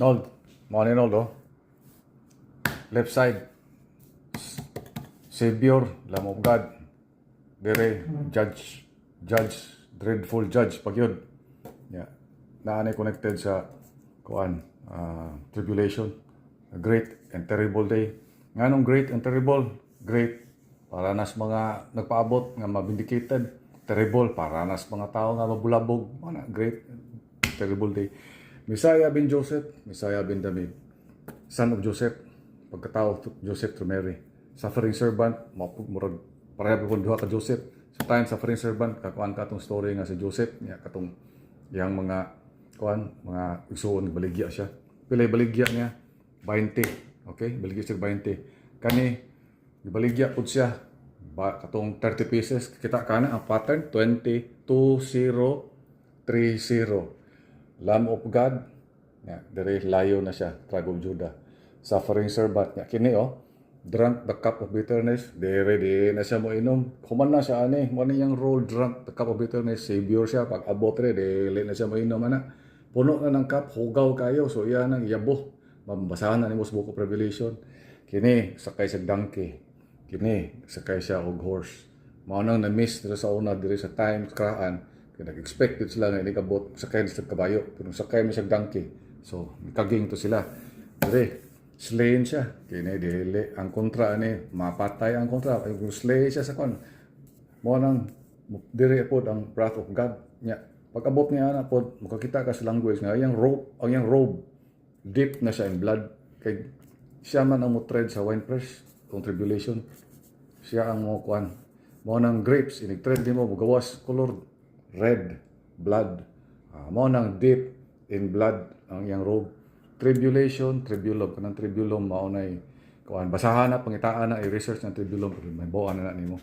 Nold, mo ni Nold, oh. Left side, Savior, Lamb of God. Dire, Judge, dreadful Judge, pag yun. Yeah. Naanay connected sa, tribulation. A great and terrible day. Nganong great and terrible? Great, para nas mga nagpaabot nga mabindicated. Terrible, para nas mga tao nga mabulabog. Great and terrible day. Messiah bin Joseph, Messiah bin David, son of Joseph, pagkatao Joseph to Mary. Suffering servant, murag pareha po duha ka Joseph. Sa time suffering servant, kakuan ka tong story nga si Joseph, niya katong yang mga mga igsoon baligya siya. Pilay baligya niya 20. Okay? Baligya siya 20. Kani baligya pud siya katong 30 pieces. Kita kana ang pattern 20 20 30. Lamb of God, dire layo na siya, tribe of Judah. Suffering servant, kini drunk the cup of bitterness, dire di na siya mo inom. Human na siya ani, mo niyang role, drunk the cup of bitterness, savior siya, pag abot re, dili na siya mo inom ana. Puno na ng cup, hugaw kayo, so iya nang yabo. Mabasahan na ni mo sa Book of Revelation. Kini sakay sa donkey, kini sakay siya og horse. Mao nang na-miss dito sa una diri sa time kraan. Nag-expected sila nga inikabot sakay sa kabayo, pero sakay mo sa donkey. So, kaging to sila. Dire, slain siya. Kini dili ang kontra ni mapatay ang kontra. Kung slay siya sa kon. Mo nang dire pod ang wrath of God nya. Pag-abot niya na pod, makakita ka sa language nga ang robe deep na siya in blood. Kay siya man ang mutred sa winepress kung tribulation. Siya ang mo mo nang grapes inig-trade mo gawas color red blood. Mo nang deep in blood ang iyang robe. Tribulum kanang tribulum mao nay basahan na pangitaan na i-research ng tribulum may buwan na nimo.